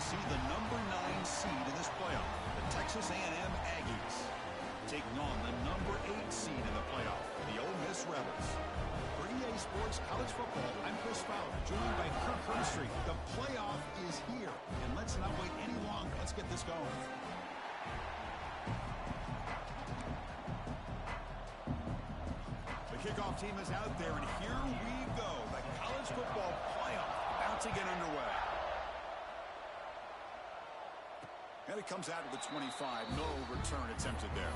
see the #9 seed in this playoff, the Texas A&M Aggies, taking on the #8 seed in the playoff, the Ole Miss Rebels. For EA Sports College Football, I'm Chris Fowler, joined by Kirk Herbstreit. The playoff is here, and let's not wait any longer. Let's get this going. The kickoff team is out there, and here we go. The college football playoff about to get underway. And it comes out of the 25. No return attempted there.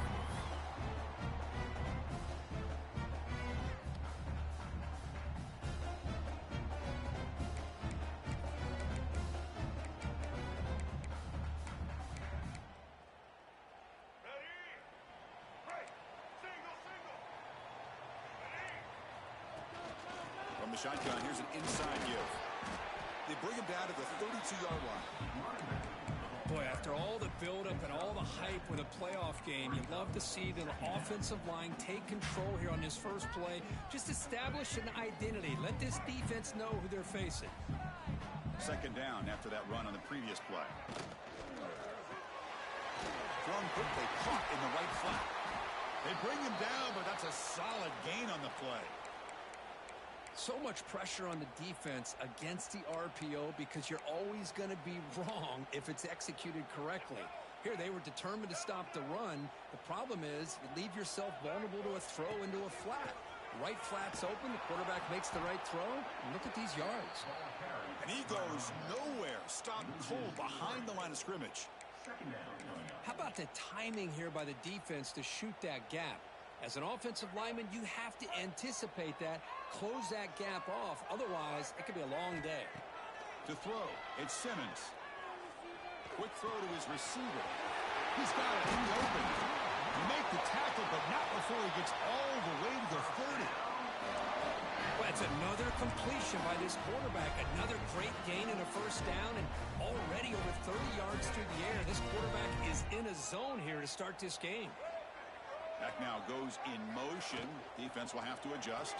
From the shotgun, here's an inside give. They bring him down to the 32-yard line. Boy, after all the buildup and all the hype with a playoff game, you love to see the offensive line take control here on this first play. Just establish an identity. Let this defense know who they're facing. Second down after that run on the previous play. Thrown quickly, caught in the right flat. They bring him down, but that's a solid gain on the play. So much pressure on the defense against the RPO because you're always going to be wrong if it's executed correctly. Here, they were determined to stop the run. The problem is you leave yourself vulnerable to a throw into a flat. Right flat's open. The quarterback makes the right throw. And look at these yards. And he goes nowhere. Stopped cold behind the line of scrimmage. How about the timing here by the defense to shoot that gap? As an offensive lineman, you have to anticipate that, close that gap off. Otherwise, it could be a long day. To throw, it's Simmons. Quick throw to his receiver. He's got it in the open. You make the tackle, but not before he gets all the way to the 30. Well, it's another completion by this quarterback. Another great gain in a first down, and already over 30 yards through the air. This quarterback is in a zone here to start this game. Back now goes in motion. Defense will have to adjust.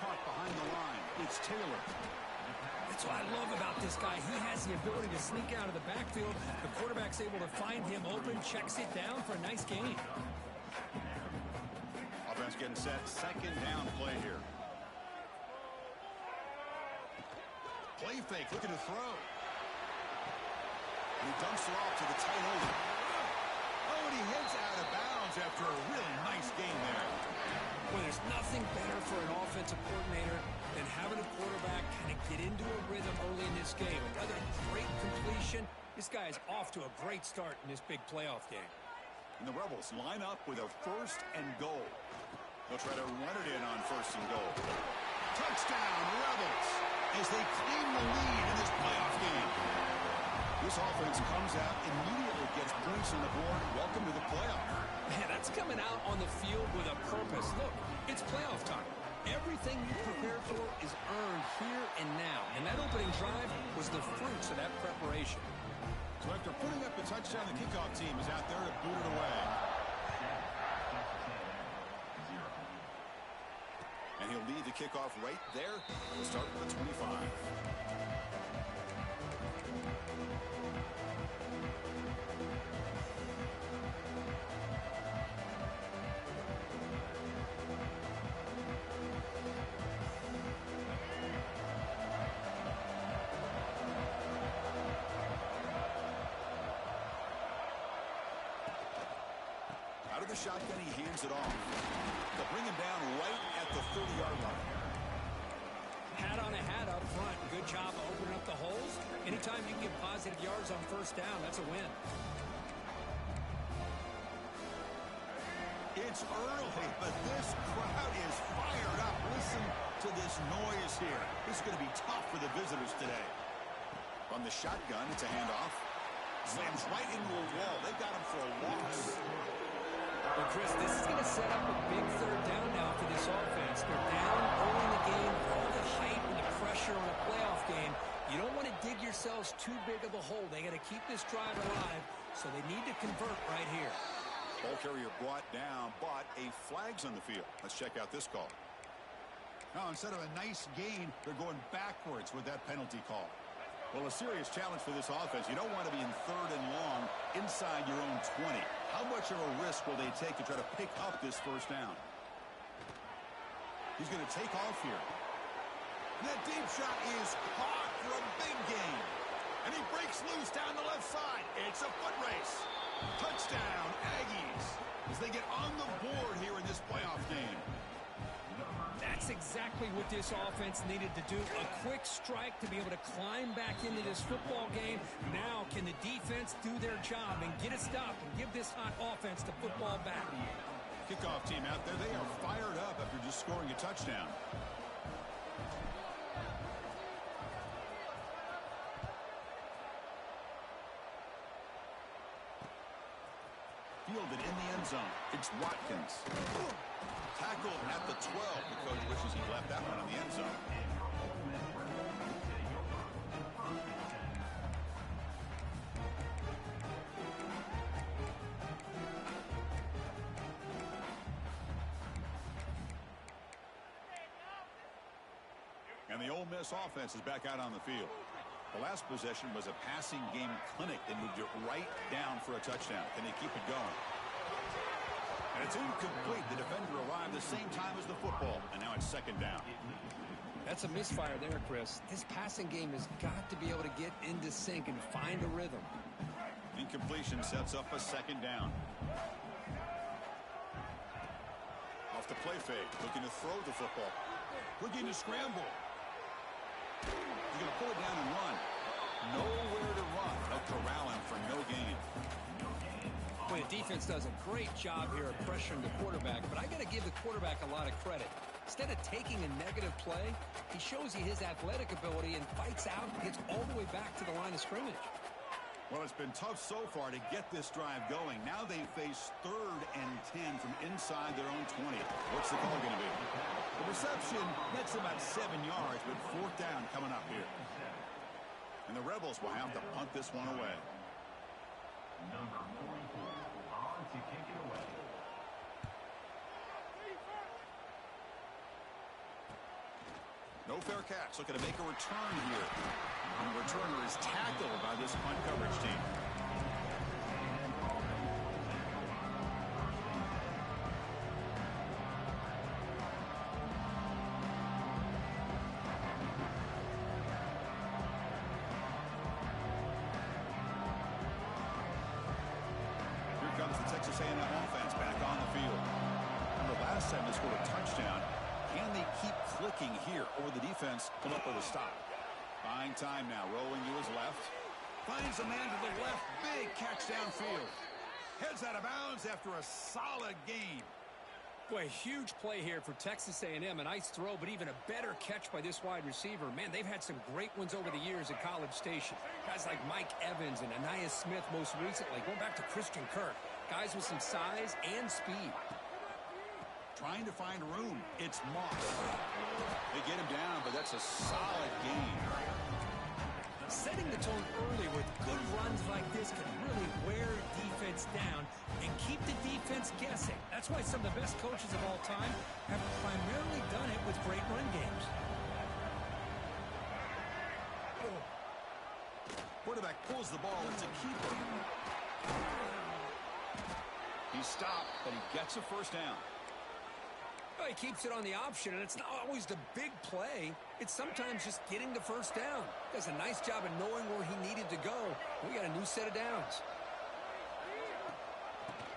Caught behind the line. It's Taylor. That's what I love about this guy. He has the ability to sneak out of the backfield. The quarterback's able to find him open, checks it down for a nice gain. Offense getting set. Second down play here. Play fake. Looking to throw. And he dumps it off to the tight end. Oh, and he heads out of bounds after a really nice game there. Well, there's nothing better for an offensive coordinator than having a quarterback kind of get into a rhythm early in this game. Another great completion. This guy is off to a great start in this big playoff game. And the Rebels line up with a first and goal. They'll try to run it in on first and goal. Touchdown, Rebels, as they claim the lead in this playoff game. This offense comes out immediately, gets points on the board. Welcome to the playoff. Man, that's coming out on the field with a purpose. Look, it's playoff time. Everything you prepared for is earned here and now. And that opening drive was the fruits of that preparation. So after putting up the touchdown, the kickoff team is out there to boot it away. And he'll lead the kickoff right there. We'll start with the 25. Out of the shotgun, he hands it off. They'll bring him down right at the 30-yard line. Hat on a hat up front. Good job of opening up the holes. Anytime you can get positive yards on first down, that's a win. It's early, but this crowd is fired up. Listen to this noise here. This is going to be tough for the visitors today. On the shotgun, it's a handoff. Slams right into a wall. They've got him for a loss. Well, Chris, this is going to set up a big third down now for this offense. They're down early in the game. All the hype and the pressure on a playoff game. You don't want to dig yourselves too big of a hole. They got to keep this drive alive, so they need to convert right here. Ball carrier brought down, but a flag's on the field. Let's check out this call. Now, instead of a nice gain, they're going backwards with that penalty call. Well, a serious challenge for this offense. You don't want to be in 3rd and long inside your own 20. How much of a risk will they take to try to pick up this first down? He's going to take off here. That deep shot is caught for a big gain. And he breaks loose down the left side. It's a foot race. Touchdown, Aggies, as they get on the board here in this playoff game. That's exactly what this offense needed to do. A quick strike to be able to climb back into this football game. Now can the defense do their job and get a stop and give this hot offense the football back? Kickoff team out there, they are fired up after just scoring a touchdown. Fielded in the end zone. It's Watkins. Tackled at the 12. The coach wishes he left that one in the end zone. And the Ole Miss offense is back out on the field. The last possession was a passing game clinic. They moved it right down for a touchdown. Can they keep it going? And it's incomplete. The defender arrived the same time as the football, and now it's 2nd down. That's a misfire there, Chris. This passing game has got to be able to get into sync and find a rhythm. Incompletion sets up a 2nd down. Off the play fake, looking to throw the football. Looking to scramble. He's going to pull it down and run. Nowhere to run. They'll corral him for no gain. Boy, the defense does a great job here of pressuring the quarterback, but I got to give the quarterback a lot of credit. Instead of taking a negative play, he shows you his athletic ability and fights out and gets all the way back to the line of scrimmage. Well, it's been tough so far to get this drive going. Now they face 3rd and 10 from inside their own 20. What's the call going to be? The reception, that's about 7 yards, but 4th down coming up here. And the Rebels will have to punt this one away. Number 44 on to kick it away. No fair catch. Looking to make a return here. And the returner is tackled by this punt coverage team. Here comes the Texas A&M offense back on the field. Remember last time they scored a touchdown. Can they keep clicking here, or will the defense come up with a stop? Buying time now, rolling to his left. Finds a man to the left, big catch downfield. Heads out of bounds after a solid game. Boy, huge play here for Texas A&M. A nice throw, but even a better catch by this wide receiver. Man, they've had some great ones over the years at College Station. Guys like Mike Evans and Anais Smith most recently, going back to Christian Kirk. Guys with some size and speed. Trying to find room. It's Moss. They get him down, but that's a solid game. Setting the tone early with good runs like this can really wear defense down and keep the defense guessing. That's why some of the best coaches of all time have primarily done it with great run games. Quarterback pulls the ball. It's a keeper. He's stopped, but he gets a first down. Well, he keeps it on the option, and it's not always the big play. It's sometimes just getting the first down. Does a nice job of knowing where he needed to go. We got a new set of downs.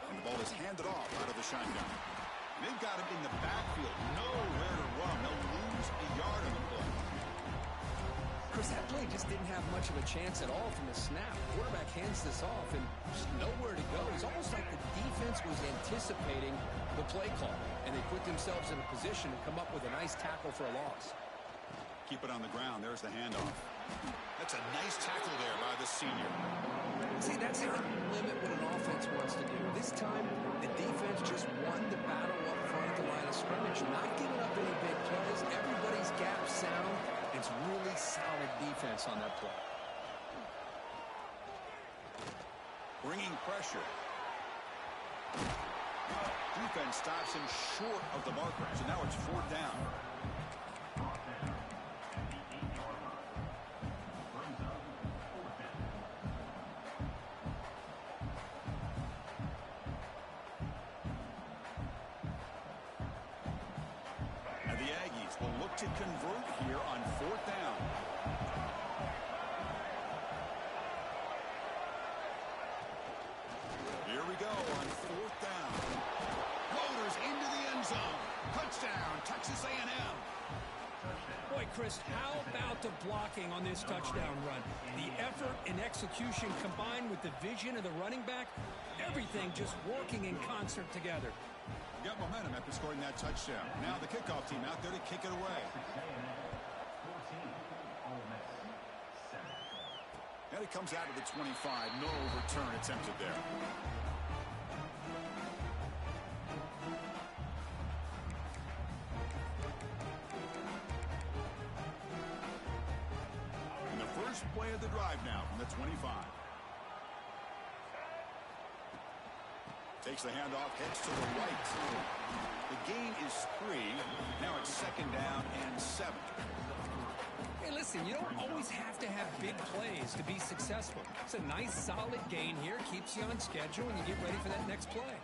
And the ball is handed off out of the shotgun. They've got him in the backfield. Nowhere to run. They'll lose a yard on the play. Chris, that play just didn't have much of a chance at all from the snap. The quarterback hands this off and just nowhere to go. It's almost like the defense was anticipating the play call, and they put themselves in a position to come up with a nice tackle for a loss. Keep it on the ground. There's the handoff. That's a nice tackle there by the senior. See, that's how you limit what an offense wants to do. This time, the defense just won the battle up front at the line of scrimmage, not giving up any big plays. Everybody's gap sound. It's really solid defense on that play. Bringing pressure. Defense stops him short of the marker, so now it's 4th down. will look to convert here on 4th down. Here we go on 4th down. Floaters into the end zone. Touchdown, Texas A&M. Boy, Chris, how about the blocking on this touchdown run? The effort and execution combined with the vision of the running back, everything just working in concert together. Got momentum after scoring that touchdown. Now the kickoff team out there to kick it away. 14, Ole Miss, 7. And it comes out of the 25. No return attempted there. And the first play of the drive now from the 25. Takes the handoff, heads to the right. The gain is 3. Now it's 2nd down and 7. Hey, listen, you don't always have to have big plays to be successful. It's a nice, solid gain here. Keeps you on schedule, and you get ready for that next play.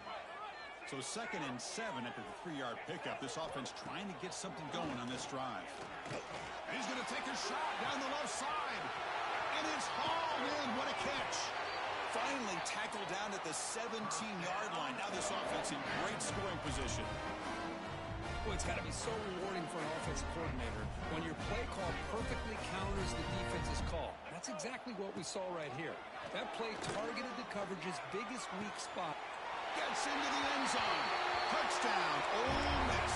So 2nd and 7 after the 3-yard pickup. This offense trying to get something going on this drive. And he's going to take a shot down the left side. And it's hauled in. What a catch. Finally tackled down at the 17-yard line. Now this offense in great scoring position. Boy, it's got to be so rewarding for an offensive coordinator when your play call perfectly counters the defense's call. That's exactly what we saw right here. That play targeted the coverage's biggest weak spot. Gets into the end zone. Touchdown, Ole Miss.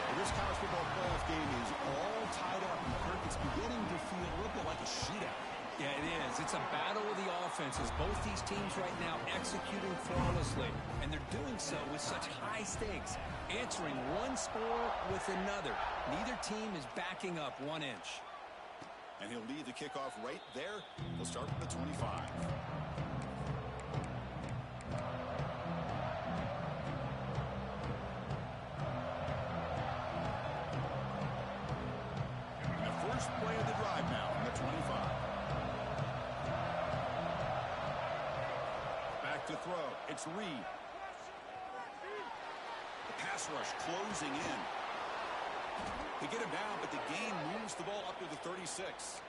Well, this college football playoff game is all tied up. And Kirk, it's beginning to feel a little bit like a shootout. Yeah, it is. It's a battle of the offenses. Both these teams right now executing flawlessly, and they're doing so with such high stakes, answering one score with another. Neither team is backing up 1 inch. And he'll lead the kickoff right there. He'll start from the 25. And the first play of the drive now from the 25. To throw. It's Reed. The pass rush closing in. They get him down, but the gain moves the ball up to the 36.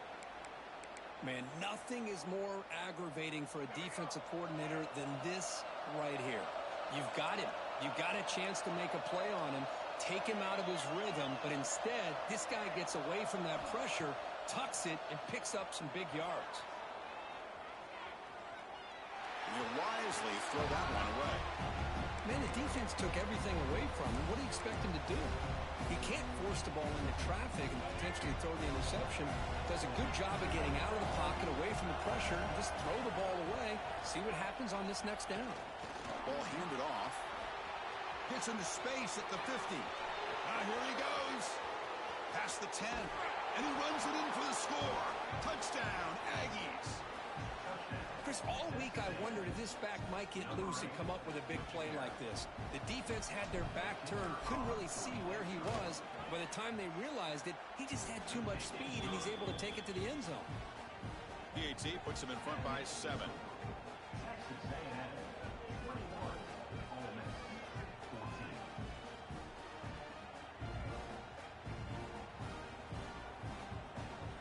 Man, nothing is more aggravating for a defensive coordinator than this right here. You've got him. You've got a chance to make a play on him, take him out of his rhythm, but instead, this guy gets away from that pressure, tucks it, and picks up some big yards. He'll wisely throw that one away. Man, the defense took everything away from him. What do you expect him to do? He can't force the ball into traffic and potentially throw the interception. Does a good job of getting out of the pocket, away from the pressure, and just throw the ball away. See what happens on this next down. Ball handed off. Gets into space at the 50. Here he goes. Past the 10. And he runs it in for the score. Touchdown, Aggies. Chris, all week I wondered if this back might get loose and come up with a big play like this. The defense had their back turned, couldn't really see where he was. By the time they realized it, he just had too much speed, and he's able to take it to the end zone. PAT puts him in front by 7. Texas A&M, 21, Ole Miss, 14.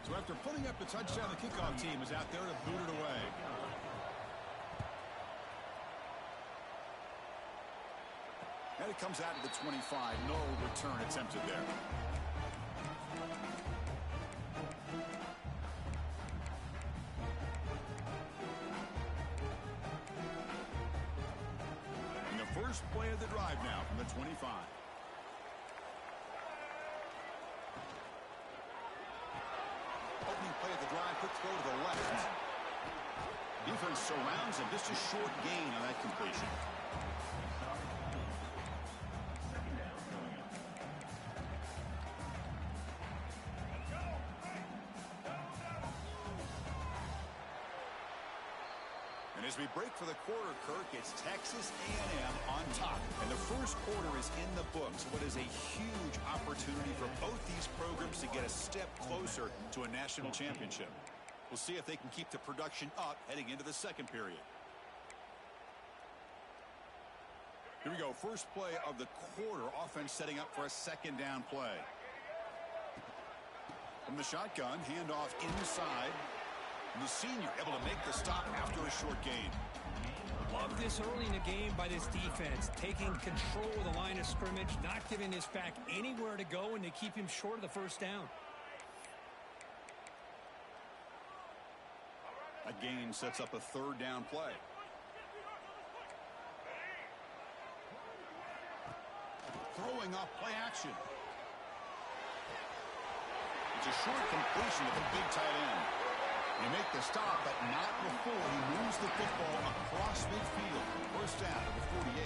So after putting up the touchdown, the kickoff team is out there to boot it away. And it comes out of the 25. No return attempted there. And the first play of the drive now from the 25. Opening play of the drive, quick throw to the left. Defense surrounds him. Just a short gain on that completion. And as we break for the quarter, Kirk, it's Texas A&M on top. And the first quarter is in the books. What is a huge opportunity for both these programs to get a step closer to a national championship. We'll see if they can keep the production up heading into the second period. Here we go. First play of the quarter. Offense setting up for a second down play. From the shotgun, handoff inside. And the senior able to make the stop after a short gain. Love this early in the game by this defense. Taking control of the line of scrimmage, not giving his back anywhere to go, and they keep him short of the first down. A gain sets up a third down play. Throwing off play action. It's a short completion to the big tight end. They make the stop, but not before he moves the football across midfield. First down to the 48.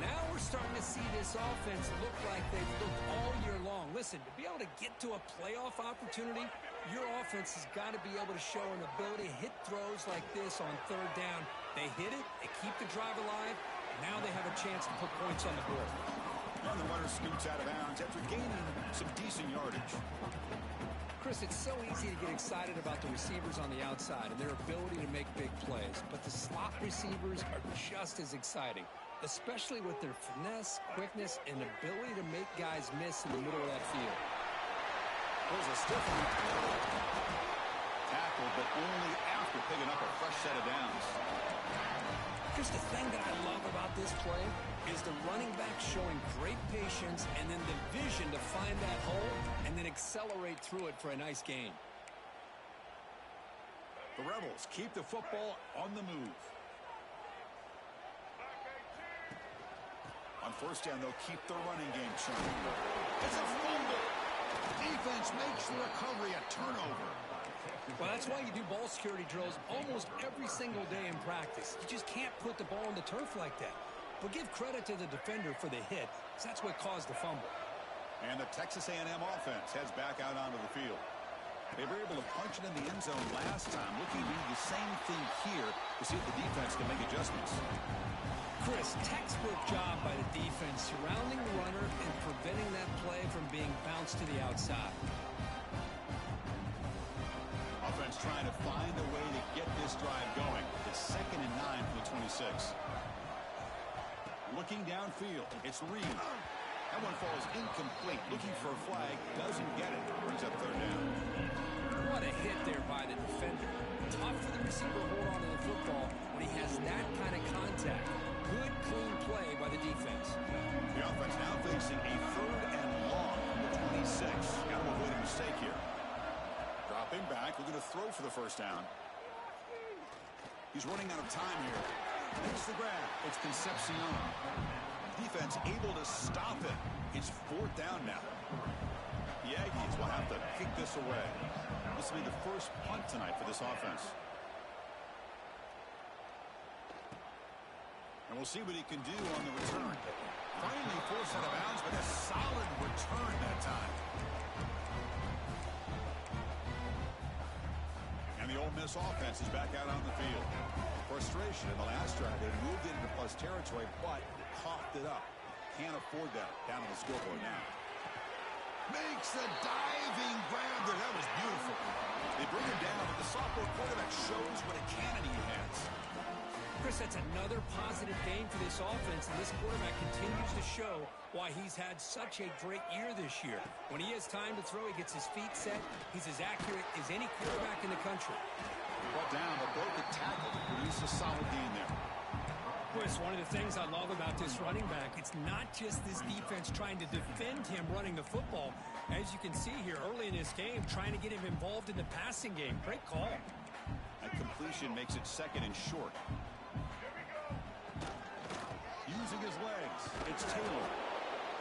Now we're starting to see this offense look like they've looked all year long. Listen, to be able to get to a playoff opportunity, your offense has got to be able to show an ability to hit throws like this on third down. They hit it, they keep the drive alive, now they have a chance to put points on the board. And the runner scoots out of bounds after gaining some decent yardage. Chris, it's so easy to get excited about the receivers on the outside and their ability to make big plays, but the slot receivers are just as exciting, especially with their finesse, quickness, and ability to make guys miss in the middle of that field. There's a stiffening tackle, but only after picking up a fresh set of downs. Just the thing that I love about this play is the running back showing great patience and then the vision to find that hole and then accelerate through it for a nice gain. The Rebels keep the football on the move. On first down, they'll keep the running game churning. It's a fumble. Defense makes the recovery a turnover. Well, that's why you do ball security drills almost every single day in practice. You just can't put the ball on the turf like that. But give credit to the defender for the hit, because that's what caused the fumble. And the Texas A&M offense heads back out onto the field. They were able to punch it in the end zone last time. Looking to do the same thing here to see if the defense can make adjustments. Chris, textbook job by the defense surrounding the runner and preventing that play from being bounced to the outside. Offense trying to find a way to get this drive going. It's 2nd and 9 for the 26. Looking downfield, it's Reed. That one falls incomplete. Looking for a flag, doesn't get it. Brings up third down. What a hit there by the defender. Tough for the receiver to hold on to the football when he has that kind of contact. Good, clean play by the defense. The offense now facing a 3rd and long from the 26. Got to avoid a mistake here. Dropping back, looking to throw for the first down. He's running out of time here. Makes the grab. It's Concepcion. Defense able to stop it. It's 4th down now. The Aggies will have to kick this away. This will be the first punt tonight for this offense. And we'll see what he can do on the return. Finally forced out of bounds, but a solid return that time. And the Ole Miss offense is back out on the field. Frustration in the last drive. They moved into plus territory, but coughed it up. Can't afford that. Down on the scoreboard now. Makes the diving grab there. That was beautiful. They bring him down, but the sophomore quarterback shows what a cannon he has. Chris, that's another positive game for this offense, and this quarterback continues to show why he's had such a great year this year. When he has time to throw, he gets his feet set. He's as accurate as any quarterback in the country. Brought down, but broke the tackle to produce a solid gain there. Chris, one of the things I love about this running back, it's not just this defense trying to defend him running the football. As you can see here early in this game, trying to get him involved in the passing game. Great call. That completion makes it 2nd and short. Using his legs, it's Taylor.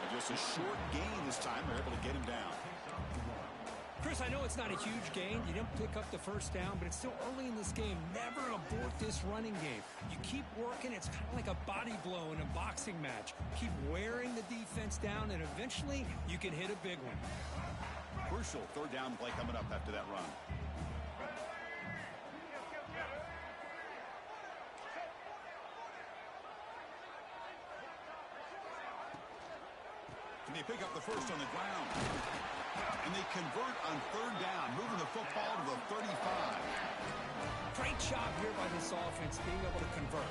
And just a short gain this time. They're able to get him down. Chris, I know it's not a huge gain. You didn't pick up the first down, but it's still early in this game. Never abort this running game. You keep working. It's kind of like a body blow in a boxing match. Keep wearing the defense down, and eventually you can hit a big one. Crucial 3rd down play coming up after that run. Can they pick up the first on the ground? And they convert on third down, moving the football to the 35. Great job here by this offense being able to convert.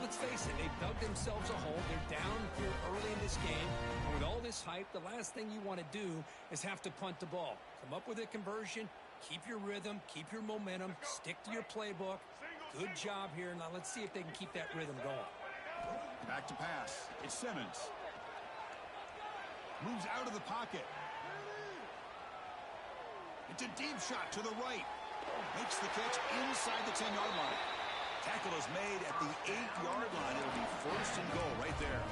Let's face it, they've dug themselves a hole. They're down here early in this game. And with all this hype, the last thing you want to do is have to punt the ball. Come up with a conversion, keep your rhythm, keep your momentum, stick to your playbook. Good job here. Now let's see if they can keep that rhythm going. Back to pass. It's Simmons. Moves out of the pocket. It's a deep shot to the right. Makes the catch inside the 10-yard line. Tackle is made at the 8-yard line. It'll be first and goal right there.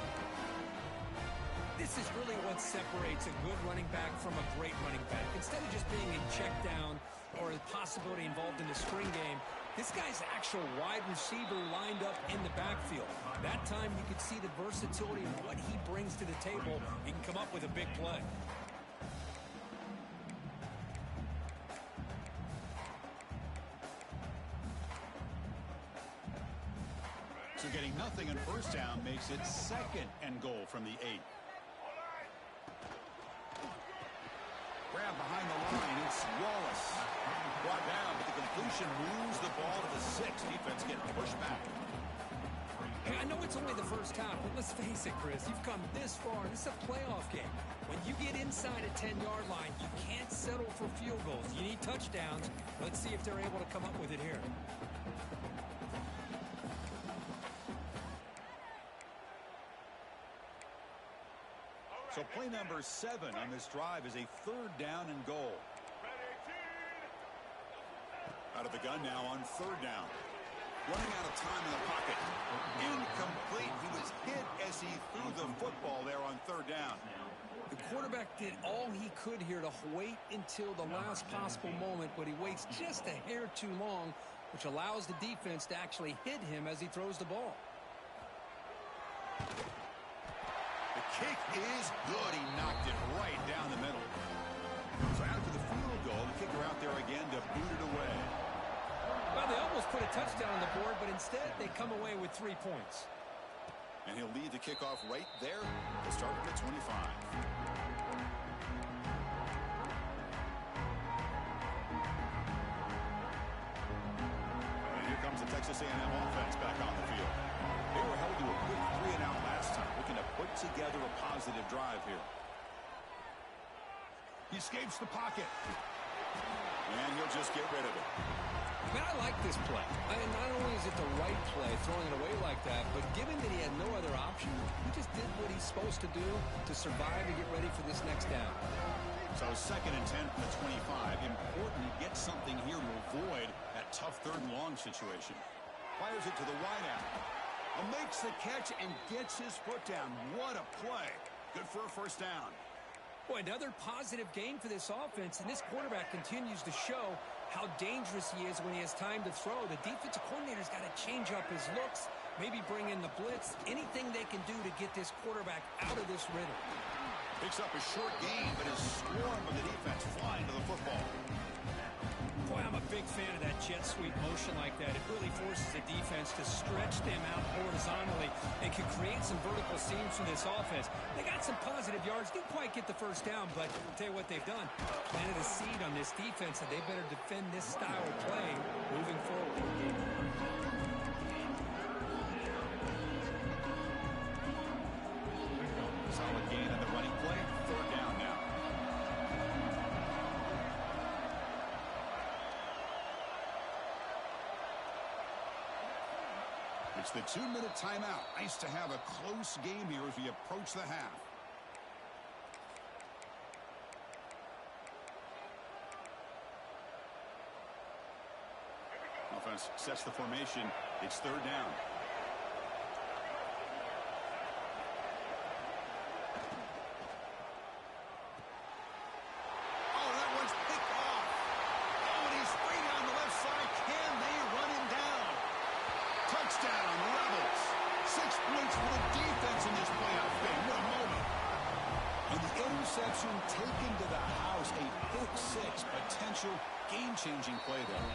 This is really what separates a good running back from a great running back. Instead of just being in check down or a possibility involved in the screen game, this guy's actual wide receiver lined up in the backfield. That time you could see the versatility of what he brings to the table. He can come up with a big play. So getting nothing on first down makes it second and goal from the 8. Grab behind the line. It's Wallace. Brought down, but the completion moves the ball to the 6. Defense getting pushed back. Hey, I know it's only the first half, but let's face it, Chris. You've come this far. This is a playoff game. When you get inside a 10-yard line, you can't settle for field goals. You need touchdowns. Let's see if they're able to come up with it here. So play number 7 on this drive is a third down and goal. Out of the gun now on third down. Running out of time in the pocket. Incomplete. He was hit as he threw the football there on third down. The quarterback did all he could here to wait until the last possible moment, but he waits just a hair too long, which allows the defense to actually hit him as he throws the ball. The kick is good. He knocked it right down the middle. So after the field goal, the kicker out there again to boot it away. Well, they almost put a touchdown on the board, but instead they come away with 3 points. And he'll lead the kickoff right there to start at the 25. And here comes the Texas A&M offense back on the field. They were held to a quick 3-and-out last time, looking to put together a positive drive here. He escapes the pocket. And he'll just get rid of it. Man, I like this play. Not only is it the right play, throwing it away like that, but given that he had no other option, he just did what he's supposed to do to survive and get ready for this next down. So 2nd and 10 from the 25. Important to get something here to avoid that tough third and long situation. Fires it to the wideout. Makes the catch and gets his foot down. What a play. Good for a first down. Boy, another positive game for this offense, and this quarterback continues to show how dangerous he is when he has time to throw. The defensive coordinator's got to change up his looks, maybe bring in the blitz, anything they can do to get this quarterback out of this rhythm. Picks up a short gain, but is swarmed with the defense flying to the football. Boy, I'm a big fan of that jet sweep motion like that. It really forces the defense to stretch them out horizontally and can create some vertical seams for this offense. They got some positive yards. Didn't quite get the first down, but I'll tell you what they've done. Planted a seed on this defense, and they better defend this style of play moving forward. Solid gain on the running play. Third down now. It's the 2-minute timeout. Nice to have a close game here as we approach the half. Offense sets the formation. It's third down. Oh, that one's picked off. Oh, and he's free down the left side. Can they run him down? Touchdown, Rebels. 6 points for the defense in this playoff game. What a moment. And the interception taken to the house. A pick-6 potential game-changing play there.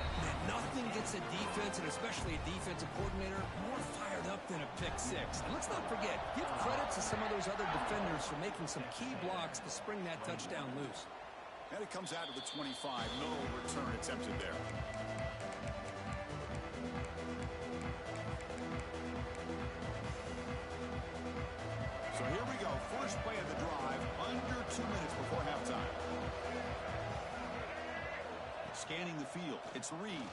Nothing gets a defense, and especially a defensive coordinator, more fired up than a pick-6. And let's not forget, give credit to some of those other defenders for making some key blocks to spring that touchdown loose. And it comes out to the 25. No return attempted there. So here we go. First play of the drive. Under 2 minutes before halftime. Scanning the field. It's Reed.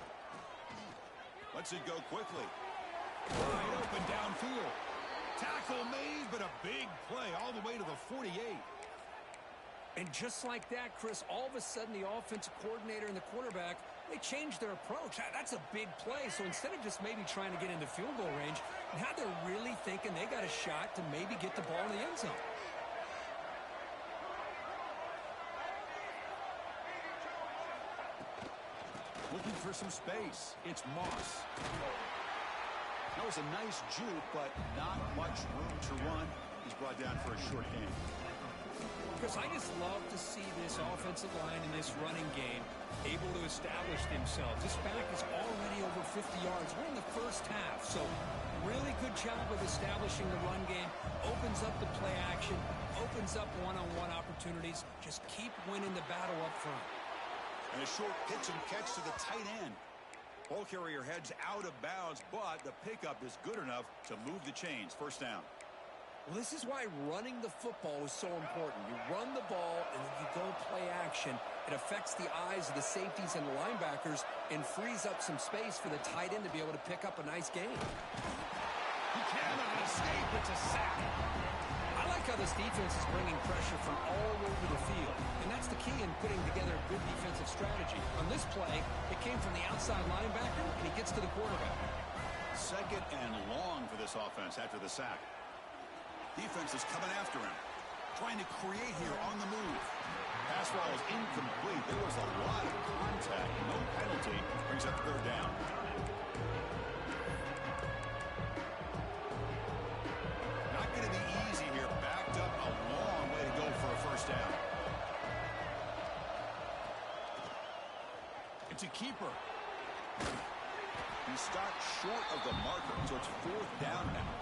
Lets it go quickly. Wide open downfield. Tackle made, but a big play all the way to the 48. And just like that, Chris, all of a sudden the offensive coordinator and the quarterback, they changed their approach. That's a big play. So instead of just maybe trying to get into field goal range, now they're really thinking they got a shot to maybe get the ball in the end zone. Looking for some space. It's Moss. That was a nice juke, but not much room to run. He's brought down for a short gain. Chris, I just love to see this offensive line in this running game able to establish themselves. This back is already over 50 yards. We're in the first half, so really good job of establishing the run game. Opens up the play action, opens up one-on-one opportunities. Just keep winning the battle up front. And a short pitch and catch to the tight end. Ball carrier heads out of bounds, but the pickup is good enough to move the chains. First down. Well, this is why running the football is so important. You run the ball, and if you go play action, it affects the eyes of the safeties and the linebackers and frees up some space for the tight end to be able to pick up a nice gain. He cannot escape. It's a sack. I like how this defense is bringing pressure from all over the field, and that's the key in putting together a good defensive strategy. On this play, it came from the outside linebacker, and he gets to the quarterback. Second and long for this offense after the sack. Defense is coming after him. Trying to create here on the move. Pass ball is incomplete. There was a lot of contact. No penalty. Brings up third down. Not going to be easy here. Backed up a long way to go for a first down. It's a keeper. He stopped short of the marker, so it's fourth down now.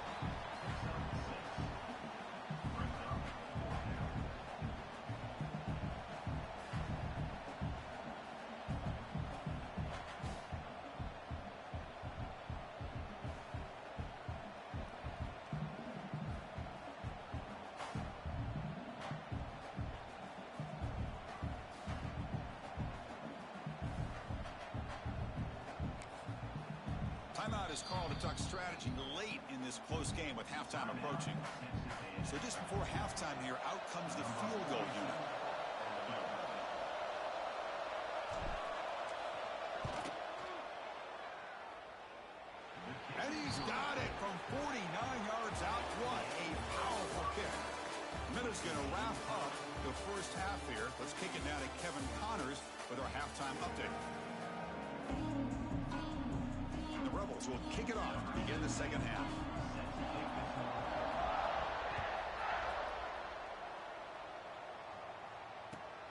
Timeout is called to talk strategy late in this close game with halftime approaching. So just before halftime here, out comes the field goal unit. And he's got it from 49 yards out. What a powerful kick. Minutes going to wrap up the first half here. Let's kick it now to Kevin Connors with our halftime update. Rebels will kick it off to begin the second half.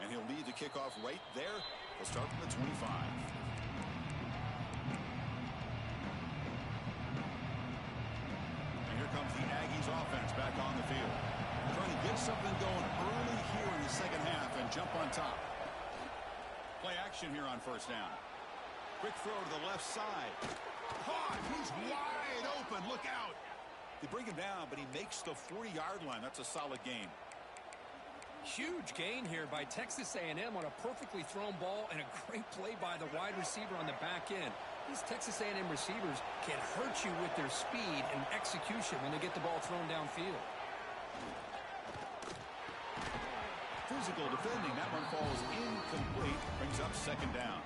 And he'll lead the kickoff right there. He'll start from the 25. And here comes the Aggies offense back on the field. Trying to get something going early here in the second half and jump on top. Play action here on first down. Quick throw to the left side. Caught. He's wide open. Look out. They bring him down, but he makes the 40-yard line. That's a solid gain. Huge gain here by Texas A&M on a perfectly thrown ball and a great play by the wide receiver on the back end. These Texas A&M receivers can hurt you with their speed and execution when they get the ball thrown downfield. Physical defending. That one falls incomplete. Brings up second down.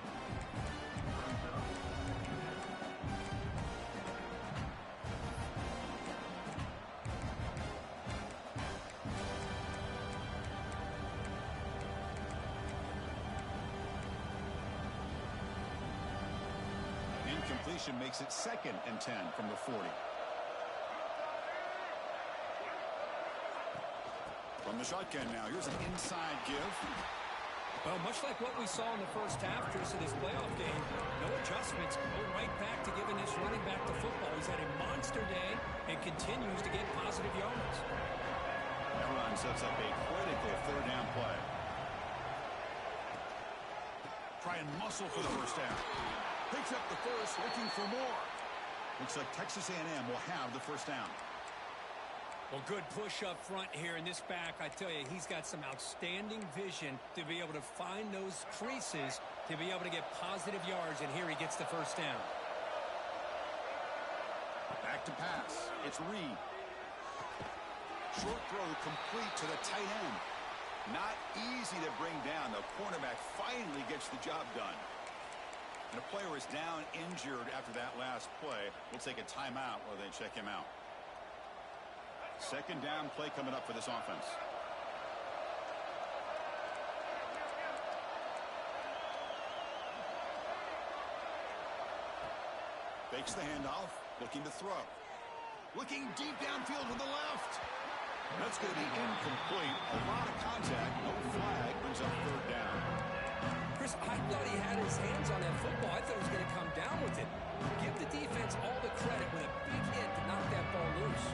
Incompletion makes it 2nd and 10 from the 40. From the shotgun now, here's an inside give. Well, much like what we saw in the first half, Chris, of this playoff game, no adjustments, go right back to giving this running back the football. He's had a monster day and continues to get positive yards. That run sets up a critical third down play. try and muscle for the first down. Picks up the first, looking for more. Looks like Texas A&M will have the first down. Well, good push up front here in this back. I tell you, he's got some outstanding vision to be able to find those creases, to be able to get positive yards, and here he gets the first down. Back to pass. It's Reed. Short throw complete to the tight end. Not easy to bring down. The cornerback finally gets the job done. And a player is down injured after that last play. We'll take a timeout while they check him out. Second down play coming up for this offense. Fakes the handoff. Looking to throw. Looking deep downfield with the left. That's going to be incomplete. A lot of contact. No flag. Brings up third down. Chris, I thought he had his hands on that football. I thought he was going to come down with it. Give the defense all the credit with a big hit to knock that ball loose.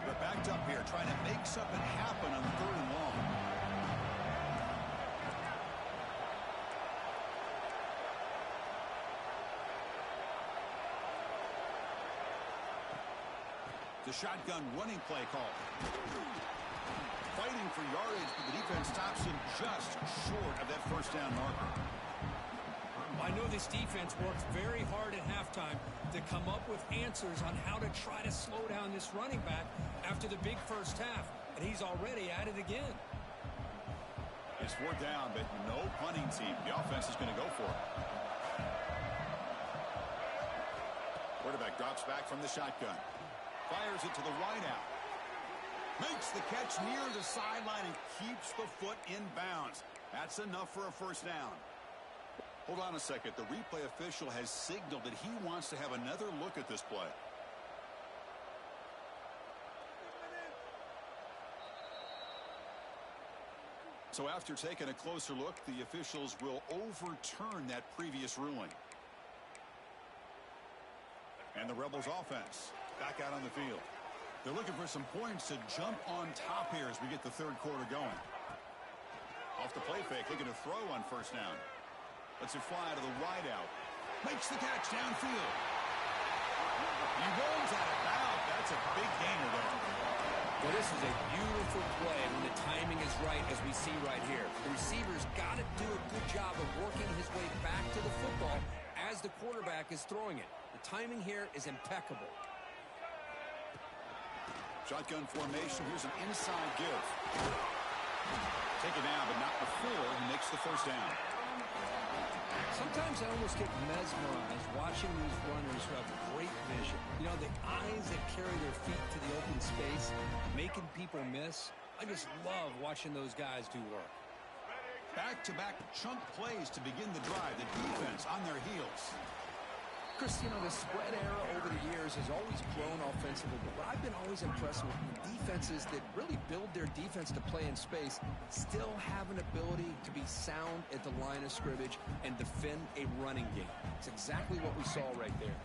They're backed up here, trying to make something happen on third and long. The shotgun running play call. Fighting for yardage, but the defense stops him just short of that first down marker. I know this defense worked very hard at halftime to come up with answers on how to try to slow down this running back after the big first half, and he's already at it again. It's fourth down, but no punting team. The offense is going to go for it. Quarterback drops back from the shotgun. Fires it to the wide out. Makes the catch near the sideline and keeps the foot in bounds. That's enough for a first down. Hold on a second. The replay official has signaled that he wants to have another look at this play. So after taking a closer look, the officials will overturn that previous ruling. And the Rebels offense back out on the field. They're looking for some points to jump on top here as we get the third quarter going. Off the play fake, looking to throw on first down. Lets it fly to the wide out. Makes the catch downfield. He rolls out of bounds. That's a big gainer there. Well, this is a beautiful play when the timing is right, as we see right here. The receiver's got to do a good job of working his way back to the football as the quarterback is throwing it. The timing here is impeccable. Shotgun formation. Here's an inside give. Take it down, but not before he makes the first down. Sometimes I almost get mesmerized watching these runners who have great vision. You know, the eyes that carry their feet to the open space, making people miss. I just love watching those guys do work. Back-to-back chunk plays to begin the drive. The defense on their heels. Chris, you know, the spread era over the years has always grown offensively, but what I've been always impressed with defenses that really build their defense to play in space still have an ability to be sound at the line of scrimmage and defend a running game. It's exactly what we saw right there.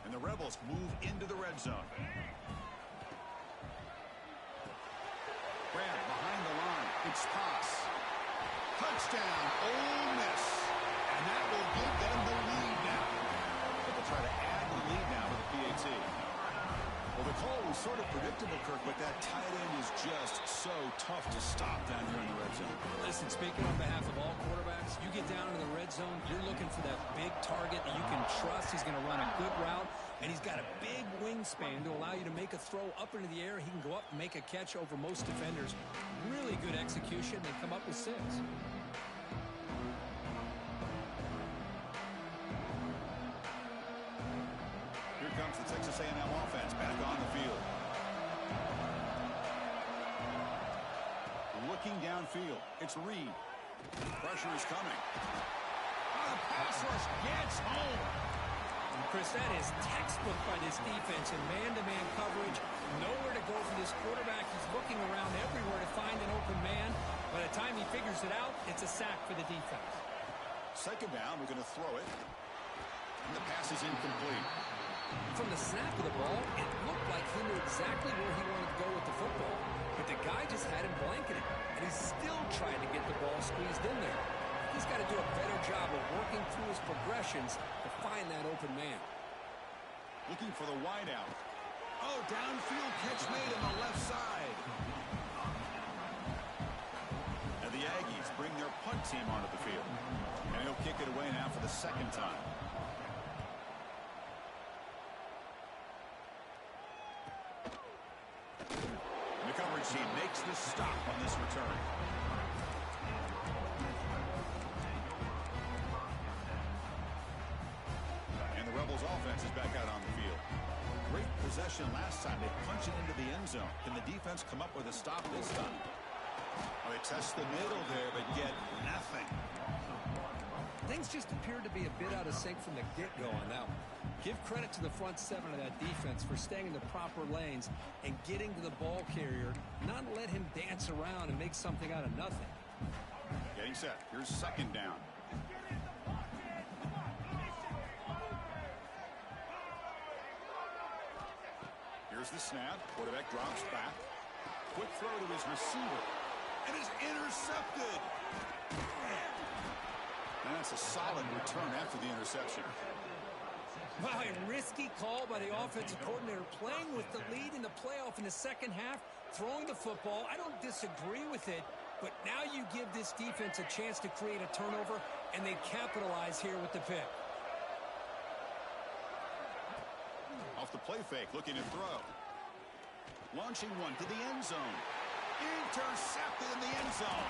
And the Rebels move into the red zone. Grab behind the line. It's pass. Touchdown, Ole Miss. And that will give them the lead now. They'll try to add the lead now with the PAT. Well, the call was sort of predictable, Kirk, but that tight end is just so tough to stop down here in the red zone. Listen, speaking on behalf of all quarterbacks, you get down in the red zone, you're looking for that big target that you can trust. He's going to run a good route, and he's got a big wingspan to allow you to make a throw up into the air. He can go up and make a catch over most defenders. Really good execution. They come up with 6. Here comes the Texas A&M offense back on the field. Looking downfield. It's Reed. Pressure is coming. Oh, the pass rush gets home. And Chris, that is textbook by this defense in man-to-man coverage. Nowhere to go for this quarterback. He's looking around everywhere to find an open man. By the time he figures it out, it's a sack for the defense. Second down, we're going to throw it. And the pass is incomplete. From the snap of the ball, it looked like he knew exactly where he wanted to go with the football. But the still tried to get the ball squeezed in there. He's got to do a better job of working through his progressions to find that open man. Looking for the wide out. Oh, downfield catch made on the left side. And the Aggies bring their punt team onto the field. And he'll kick it away now for the second time. The coverage team makes the stop on this return. And the Rebels offense is back out on the field. Great possession last time. They punch it into the end zone. Can the defense come up with a stop this time? Oh, they test the middle there, but get nothing. Things just appeared to be a bit out of sync from the get-go on that one. Give credit to the front seven of that defense for staying in the proper lanes and getting to the ball carrier, not let him dance around and make something out of nothing. Getting set. Here's second down. Here's the snap. Quarterback drops back. Quick throw to his receiver. And is intercepted. And that's a solid return after the interception. Wow, a risky call by the offensive coordinator, playing with the lead in the playoff in the second half, throwing the football. I don't disagree with it, but now you give this defense a chance to create a turnover, and they capitalize here with the pick. Off the play fake, looking to throw. Launching one to the end zone. Intercepted in the end zone.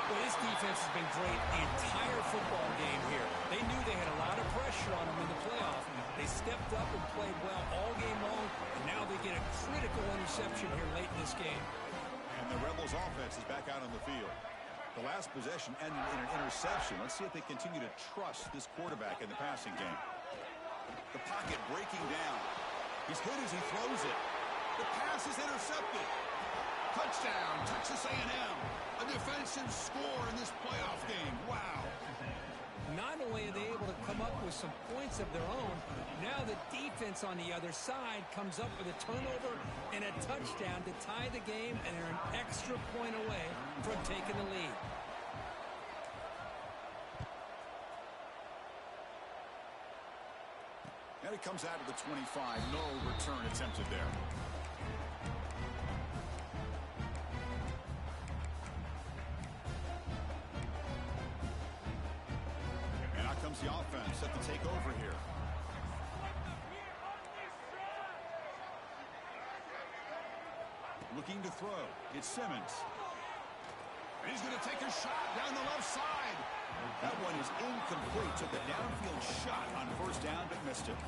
Well, this defense has been great the entire football game here. They knew they had a lot of pressure on them in the playoff. They stepped up and played well all game long, and now they get a critical interception here late in this game. And the Rebels offense is back out on the field. The last possession ended in an interception. Let's see if they continue to trust this quarterback in the passing game. The pocket breaking down. He's hit as he throws it. The pass is intercepted. Touchdown, Texas A&M. A defensive score in this playoff game. Wow. Not only are they able to come up with some points of their own, now the defense on the other side comes up with a turnover and a touchdown to tie the game, and they're an extra point away from taking the lead. And it comes out of the 25. No return attempted there. And out comes the offense set to take over here. Looking to throw. It's Simmons. And he's going to take a shot down the left side. That one is incomplete. Took a downfield shot on first down, but missed it.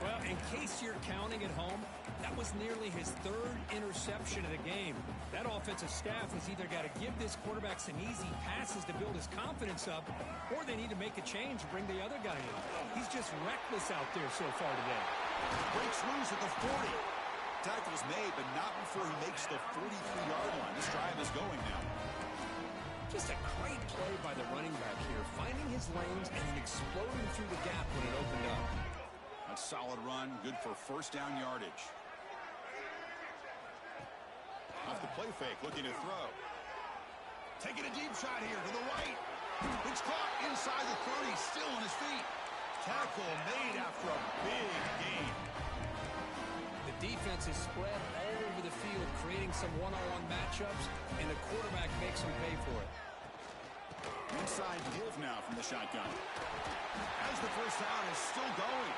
Well, in case you're counting at home, that was nearly his third interception of the game. That offensive staff has either got to give this quarterback some easy passes to build his confidence up, or they need to make a change and bring the other guy in. He's just reckless out there so far today. Breaks loose at the 40. Tackle's made, but not before he makes the 43-yard line. This drive is going now. Just a great play by the running back here, finding his lanes and then exploding through the gap when it opened up. A solid run, good for first down yardage. Off the play fake, looking to throw. Taking a deep shot here to the right. It's caught inside the 30, still on his feet. Tackle made after a big gain. The defense is spread all over the field, creating some one-on-one matchups, and the quarterback makes them pay for it. Inside give now from the shotgun. As the first down is still going.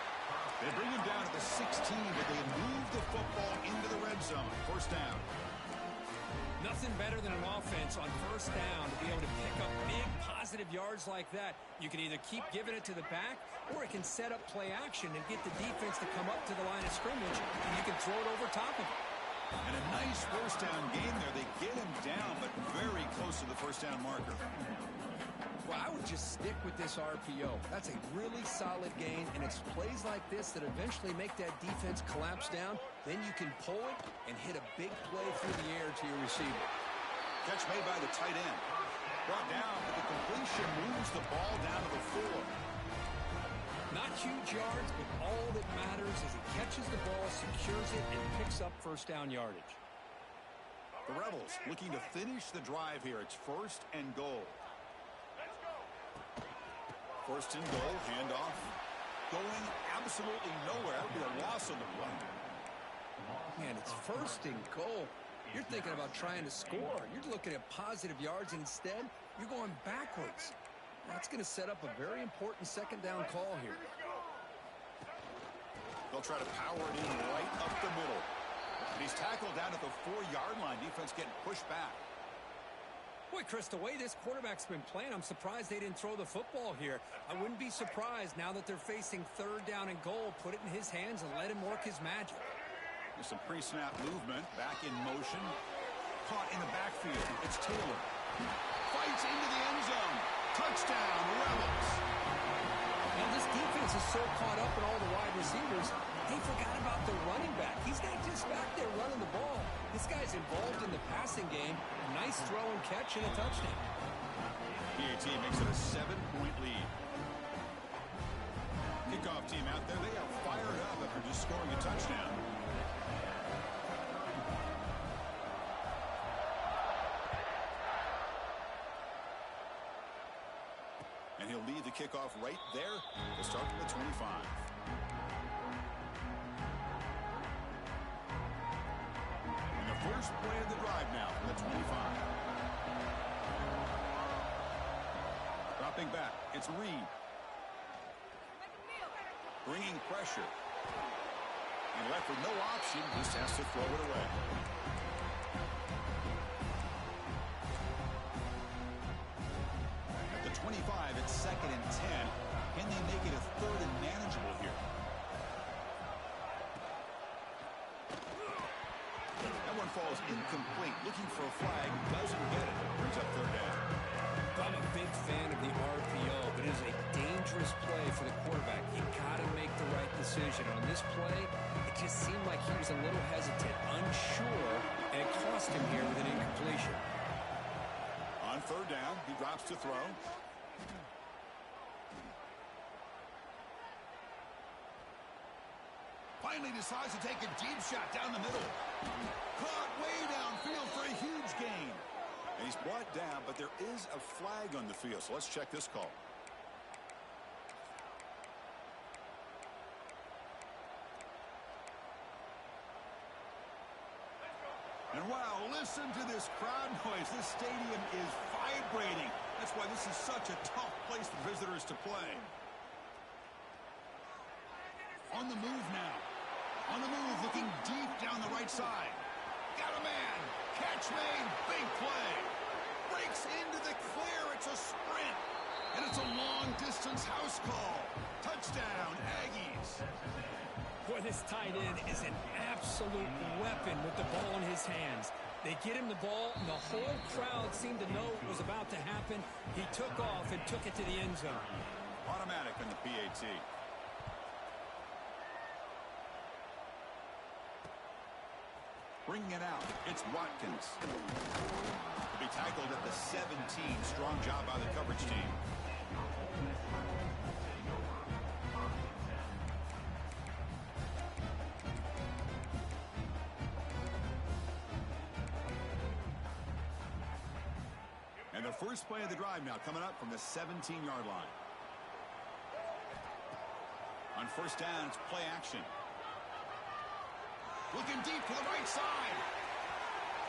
They bring him down to the 16, but they move the football into the red zone. First down. Nothing better than an offense on first down to be able to pick up big positive yards like that. You can either keep giving it to the back, or it can set up play action and get the defense to come up to the line of scrimmage, and you can throw it over top of it. And a nice first down game there. They get him down, but very close to the first down marker. Well, I would just stick with this RPO. That's a really solid gain, and it's plays like this that eventually make that defense collapse down. Then you can pull it and hit a big play through the air to your receiver. Catch made by the tight end. Brought down, but the completion moves the ball down to the 4. Not huge yards, but all that matters is he catches the ball, secures it, and picks up first down yardage. The Rebels looking to finish the drive here. It's 1st and goal. 1st and goal, handoff. Going absolutely nowhere. That would be a loss on the play. Man, it's 1st and goal. You're thinking about trying to score. You're looking at positive yards, and instead, you're going backwards. That's going to set up a very important 2nd down call here. They'll try to power it in right up the middle. And he's tackled down at the 4-yard line. Defense getting pushed back. Boy, Chris, the way this quarterback's been playing, I'm surprised they didn't throw the football here. I wouldn't be surprised now that they're facing 3rd down and goal. Put it in his hands and let him work his magic. There's some pre-snap movement. Back in motion. Caught in the backfield. It's Taylor. Fights into the end zone. Touchdown, Rebels. Now, this defense is so caught up in all the wide receivers, they forgot about the running back. He's not just back there running the ball. This guy's involved in the passing game. Nice throw and catch and a touchdown. PAT makes it a 7-point lead. Kickoff team out there. They are fired up after just scoring a touchdown. And he'll lead the kickoff right there to start from the 25. And the first play of the drive now from the 25. Dropping back, it's Reed. Bringing pressure. And left with no option, just has to throw it away. At the 25, it's 2nd and 10. Can they make it a 3rd and manageable here? That one falls incomplete. Looking for a flag, doesn't get it. Brings up 3rd down. I'm a big fan of the RPO, but it is a dangerous play for the quarterback. You got to make the right decision. On this play, it just seemed like he was a little hesitant, unsure, and it cost him here with an incompletion. On 3rd down, he drops to throw. Finally decides to take a deep shot down the middle. Caught way downfield for a huge gain. And he's brought down, but there is a flag on the field, so let's check this call. And wow, listen to this crowd noise. This stadium is vibrating. That's why this is such a tough place for visitors to play. On the move now. On the move, looking deep down the right side. Got a man. Catch made. Big play. Breaks into the clear. It's a sprint. And it's a long-distance house call. Touchdown, Aggies. Boy, this tight end is an absolute weapon with the ball in his hands. They get him the ball, and the whole crowd seemed to know what was about to happen. He took off and took it to the end zone. Automatic on the PAT. Bringing it out, it's Watkins. To be tackled at the 17. Strong job by the coverage team. And the first play of the drive now coming up from the 17-yard line. On 1st down, it's play action. Looking deep to the right side.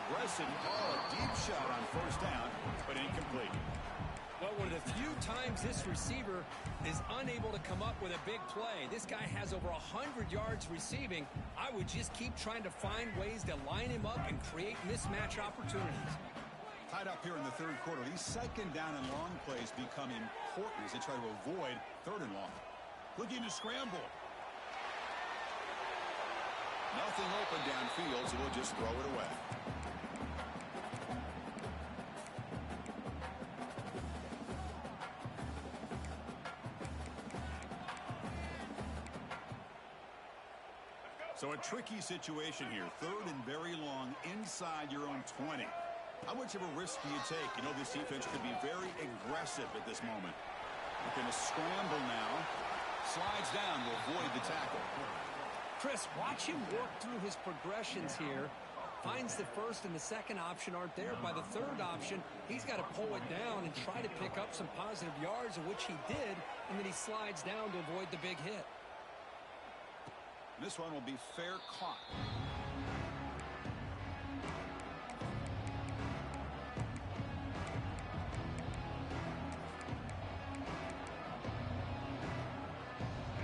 Aggressive call, a deep shot on 1st down, but incomplete. Well, one of the few times this receiver is unable to come up with a big play. This guy has over 100 yards receiving. I would just keep trying to find ways to line him up and create mismatch opportunities. Tied up here in the 3rd quarter. These 2nd down and long plays become important as they try to avoid 3rd and long. Looking to scramble. Nothing open downfield, so we'll just throw it away. So a tricky situation here. 3rd and very long inside your own 20. How much of a risk do you take? You know, this defense could be very aggressive at this moment. Looking to scramble now. Slides down to avoid the tackle. Chris, watch him work through his progressions here. Finds the first and the second option aren't there. By the third option, he's got to pull it down and try to pick up some positive yards, of which he did, and then he slides down to avoid the big hit. This one will be fair caught.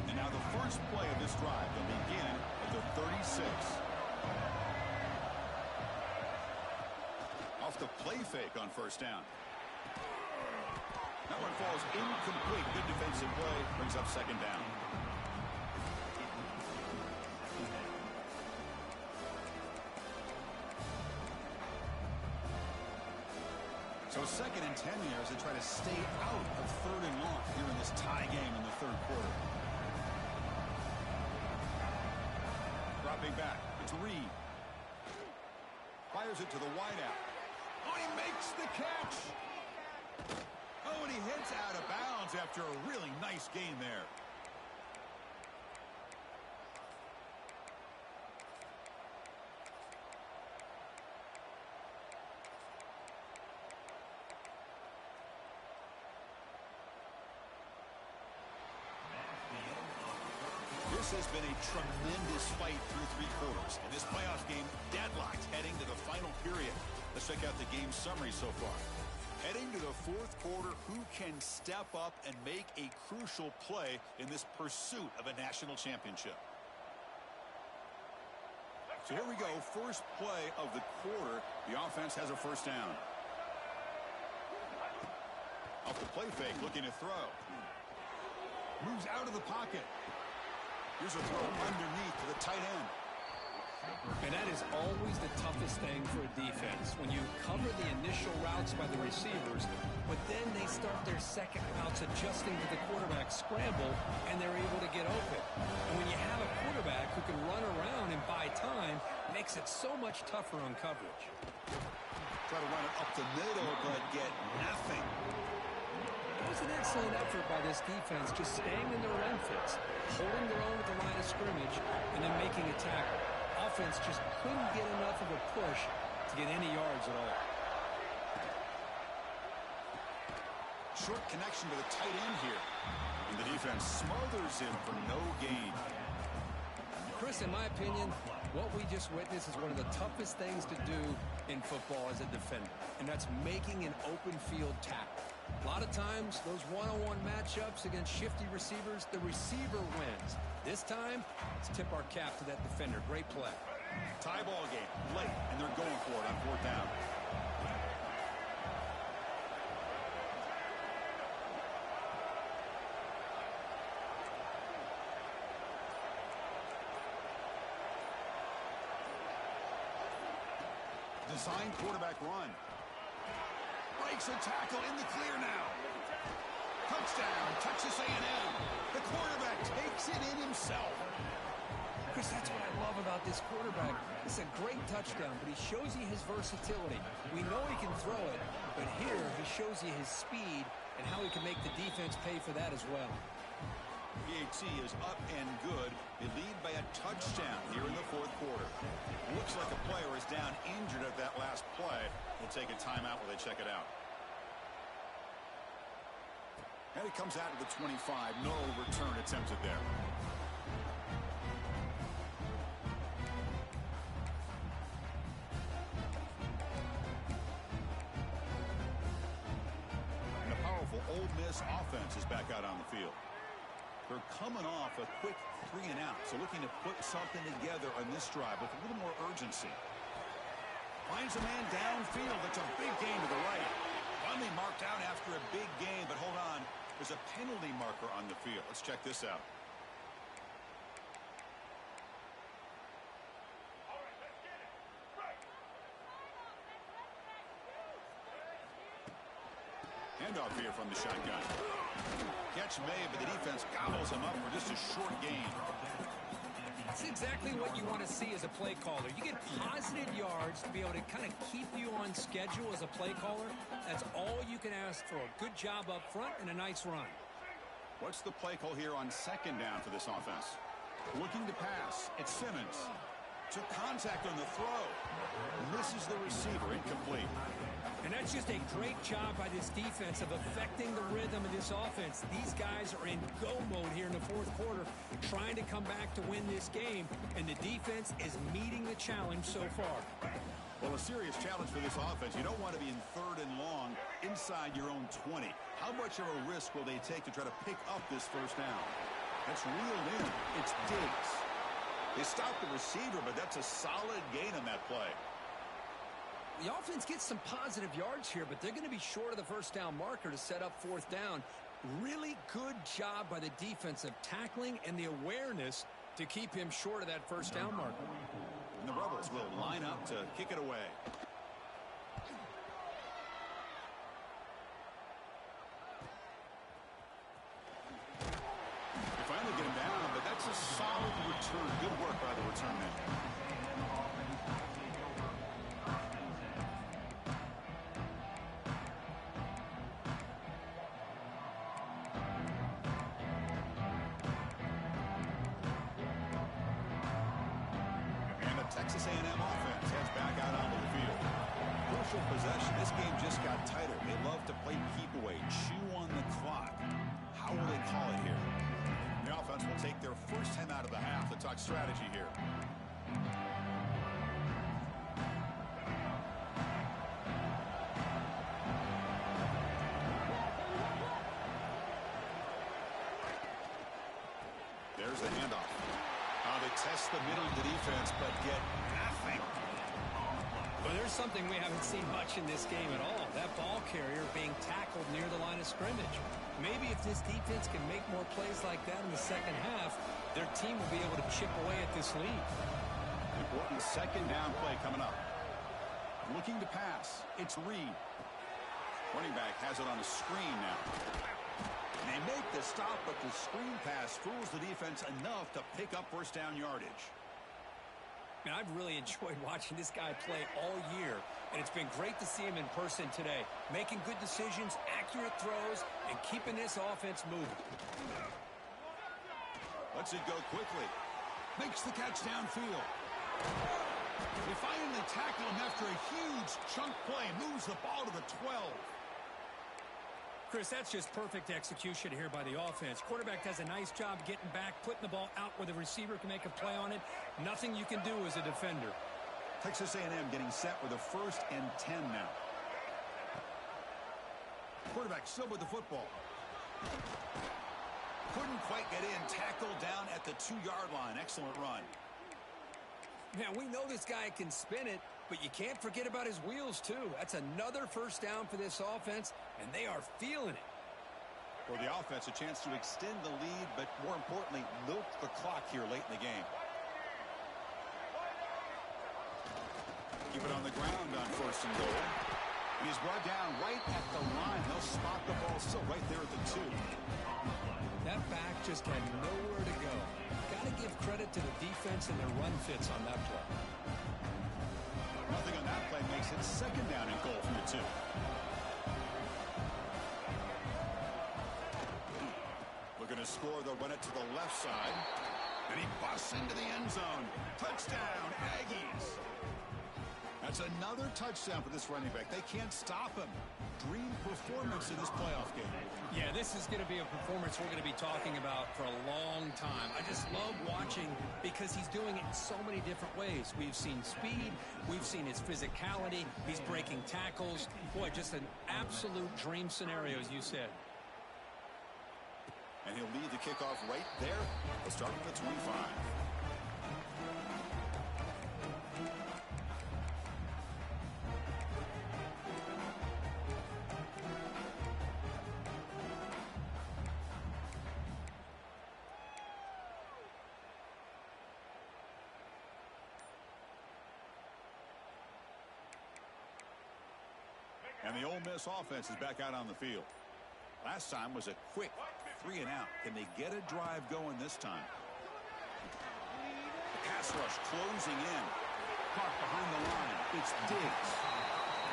And now the first play of this drive will begin at the 36. Off the play fake on first down. That one falls incomplete. Good defensive play. Brings up second down. So second and 10 here as they try to stay out of third and long here in this tie game in the third quarter. Dropping back. It's Reed. Fires it to the wideout. Oh, he makes the catch. Oh, and he hits out of bounds after a really nice gain there. This has been a tremendous fight through three quarters. In this playoff game, deadlocked heading to the final period. Let's check out the game summary so far. Heading to the fourth quarter, who can step up and make a crucial play in this pursuit of a national championship? So here we go, first play of the quarter. The offense has a first down. Off the play fake, looking to throw. Moves out of the pocket. Here's a throw underneath to the tight end. And that is always the toughest thing for a defense. When you cover the initial routes by the receivers, but then they start their second routes adjusting to the quarterback scramble, and they're able to get open. And when you have a quarterback who can run around and buy time, it makes it so much tougher on coverage. Try to run it up the middle, but get nothing. It was an excellent effort by this defense, just staying in their run fits, holding their own at the line of scrimmage, and then making a tackle. Offense just couldn't get enough of a push to get any yards at all. Short connection to the tight end here. And the defense smothers him for no gain. Chris, in my opinion, what we just witnessed is one of the toughest things to do in football as a defender, and that's making an open field tackle. A lot of times, those one-on-one matchups against shifty receivers, the receiver wins. This time, let's tip our cap to that defender. Great play. Tie ball game, late, and they're going for it on fourth down. Design quarterback run. Breaks a tackle in the clear now. Touchdown, Texas A&M. The quarterback takes it in himself. Chris, that's what I love about this quarterback. It's a great touchdown, but he shows you his versatility. We know he can throw it, but here he shows you his speed and how he can make the defense pay for that as well. PAT is up and good. They lead by a touchdown here in the fourth quarter. Looks like a player is down injured at that last play. We'll take a timeout while they check it out. And it comes out to the 25. No return attempted there. And the powerful Ole Miss offense is back out on the field. They're coming off a quick 3-and-out, so looking to put something together on this drive with a little more urgency. Finds a man downfield. It's a big gain to the right. Finally marked out after a big gain, but hold on. There's a penalty marker on the field. Let's check this out. Handoff here from the shotgun. Catch made, but the defense gobbles him up for just a short gain. That's exactly what you want to see as a play caller. You get positive yards to be able to kind of keep you on schedule as a play caller. That's all you can ask for. Good job up front and a nice run. What's the play call here on second down for this offense? Looking to pass. It's Simmons. Took contact on the throw. catches the receiver incomplete. And that's just a great job by this defense of affecting the rhythm of this offense. These guys are in go mode here in the fourth quarter, trying to come back to win this game, and the defense is meeting the challenge so far. Well, a serious challenge for this offense. You don't want to be in 3rd and long inside your own 20. How much of a risk will they take to try to pick up this first down? That's reeled in. It's Diggs. They stopped the receiver, but that's a solid gain on that play. The offense gets some positive yards here, but they're going to be short of the first down marker to set up 4th down. Really good job by the defense of tackling and the awareness to keep him short of that first down marker. And the Rebels will line up to kick it away. They finally get him down, but that's a solid return. Good work by the return man. Texas A&M offense heads back out onto the field. Crucial possession. This game just got tighter. They love to play keep away, chew on the clock. How will they call it here? The offense will take their first time out of the half to talk strategy here. There's the handoff. They test the middle of the defense, but get nothing. Well, there's something we haven't seen much in this game at all. That ball carrier being tackled near the line of scrimmage. Maybe if this defense can make more plays like that in the second half, their team will be able to chip away at this lead. Important second down play coming up. Looking to pass. It's Reed. Running back has it on the screen now. They make the stop, but the screen pass fools the defense enough to pick up first down yardage. Man, I've really enjoyed watching this guy play all year, and it's been great to see him in person today, making good decisions, accurate throws, and keeping this offense moving. Lets it go quickly. Makes the catch downfield. They finally tackle him after a huge chunk play. Moves the ball to the 12. Chris, that's just perfect execution here by the offense. Quarterback does a nice job getting back, putting the ball out where the receiver can make a play on it. Nothing you can do as a defender. Texas A&M getting set with a 1st and 10 now. Quarterback still with the football. Couldn't quite get in. Tackled down at the 2-yard line. Excellent run. Man, we know this guy can spin it, but you can't forget about his wheels, too. That's another first down for this offense, and they are feeling it. For the offense, a chance to extend the lead, but more importantly, milk the clock here late in the game. Keep it on the ground on 1st and goal. He's brought down right at the line. They'll spot the ball still right there at the 2. That back just had nowhere to go. Got to give credit to the defense and their run fits on that play. Nothing on that play makes it 2nd down and goal from the 2. Looking to score, they'll run it to the left side. And he busts into the end zone. Touchdown, Aggies. That's another touchdown for this running back. They can't stop him. Dream performance in this playoff game. Yeah, this is going to be a performance we're going to be talking about for a long time. I just love watching because he's doing it in so many different ways. We've seen speed. We've seen his physicality. He's breaking tackles. Boy, just an absolute dream scenario, as you said. And he'll lead the kickoff right there. We'll start with the 25. And the Ole Miss offense is back out on the field. Last time was a quick 3 and out. Can they get a drive going this time? The pass rush closing in. Caught behind the line. It's Diggs.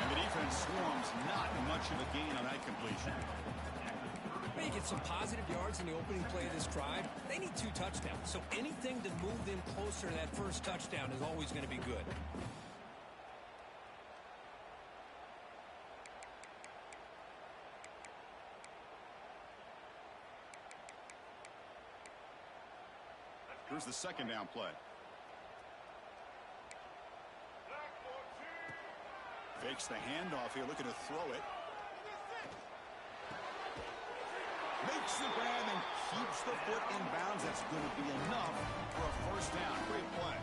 And the defense swarms. Not much of a gain on that completion. They get some positive yards in the opening play of this drive. They need 2 touchdowns. So anything to move them closer to that first touchdown is always going to be good. Here's the second down play. Fakes the handoff here, looking to throw it. Makes the grab and keeps the foot in bounds. That's going to be enough for a first down. Great play.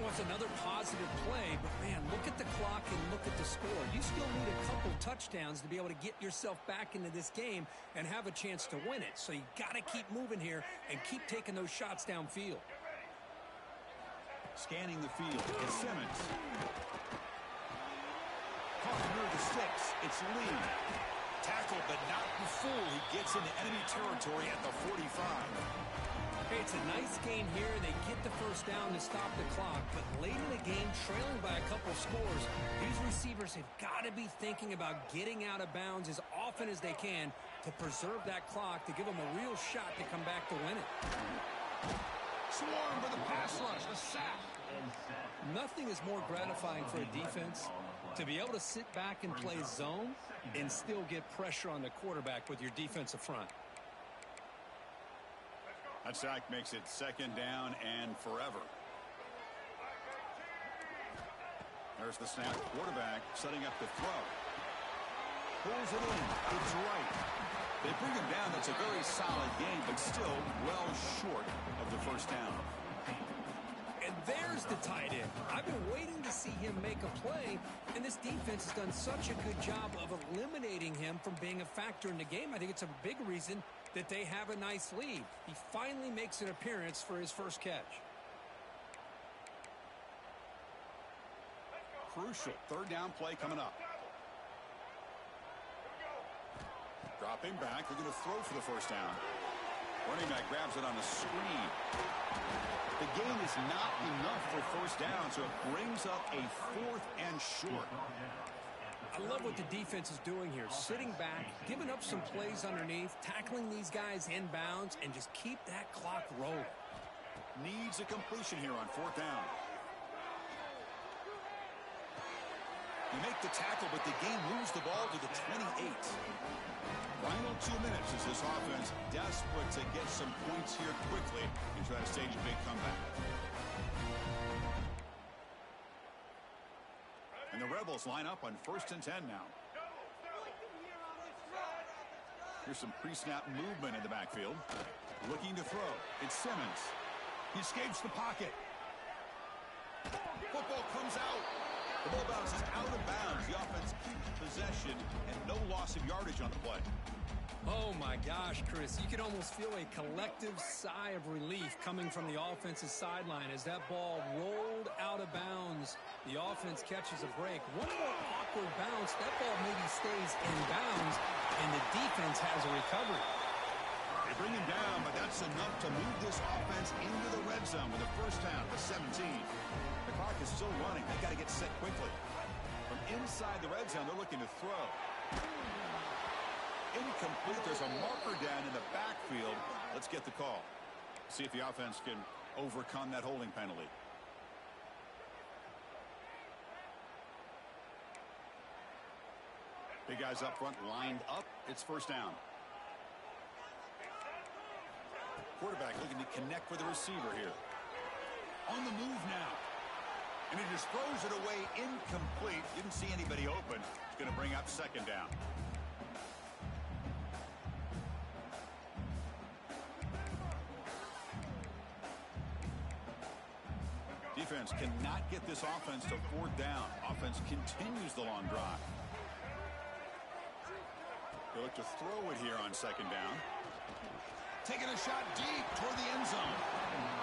Well, it's another positive play, but man, look at the clock and look at the score. You still need a couple touchdowns to be able to get yourself back into this game and have a chance to win it. So you got to keep moving here and keep taking those shots downfield. Scanning the field. It's Simmons. Caught near the sticks. It's Lee. Tackled but not before he gets into enemy territory at the 45. Hey, it's a nice gain here. They get the first down to stop the clock, but late in the game, trailing by a couple scores, these receivers have got to be thinking about getting out of bounds as often as they can to preserve that clock, to give them a real shot to come back to win it. Swarm for the pass rush, a sack. Nothing is more gratifying for a defense to be able to sit back and play zone and still get pressure on the quarterback with your defensive front. That sack makes it second down and forever. There's the snap. Quarterback setting up the throw. Pulls it in. It's right. They bring him down. That's a very solid game, but still well short of the first down. And there's the tight end. I've been waiting to see him make a play, and this defense has done such a good job of eliminating him from being a factor in the game. I think it's a big reason that they have a nice lead. He finally makes an appearance for his first catch. Crucial third down play coming up. Dropping back, looking to throw for the first down. Running back grabs it on the screen. The gain is not enough for first down, so it brings up a 4th and short. I love what the defense is doing here. Sitting back, giving up some plays underneath, tackling these guys inbounds, and just keep that clock rolling. Needs a completion here on 4th down. You make the tackle, but the game moves the ball to the 28. Final 2 minutes as this offense desperate to get some points here quickly and try to stage a big comeback. And the Rebels line up on 1st and 10 now. Here's some pre-snap movement in the backfield. Looking to throw. It's Simmons. He escapes the pocket. Football comes out. The ball bounces out of bounds. The offense keeps possession and no loss of yardage on the play. Oh my gosh, Chris, you can almost feel a collective sigh of relief coming from the offense's sideline as that ball rolled out of bounds. The offense catches a break. One more awkward bounce, that ball maybe stays in bounds, and the defense has a recovery. They bring him down, but that's enough to move this offense into the red zone with a first down to 17. The clock is still running. They got to get set quickly. From inside the red zone, they're looking to throw. Incomplete. There's a marker down in the backfield. Let's get the call. See if the offense can overcome that holding penalty. Big guys up front lined up. It's first down. Quarterback looking to connect with the receiver here. On the move now. And he just throws it away incomplete. Didn't see anybody open. It's going to bring up second down. Defense cannot get this offense to 4th down. Offense continues the long drive. They look to throw it here on second down. Taking a shot deep toward the end zone.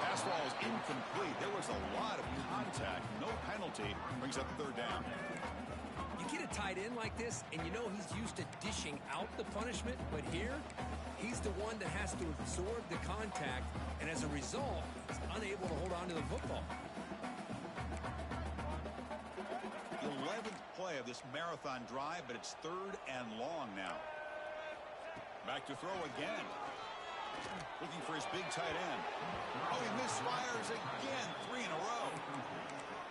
Pass ball is incomplete. There was a lot of contact. No penalty. Brings up 3rd down. You get a tight end like this, and you know he's used to dishing out the punishment, but here, he's the one that has to absorb the contact, and as a result, he's unable to hold on to the football. The 11th play of this marathon drive, but it's 3rd and long now. Back to throw again. Looking for his big tight end. Oh, he misfires again. 3 in a row.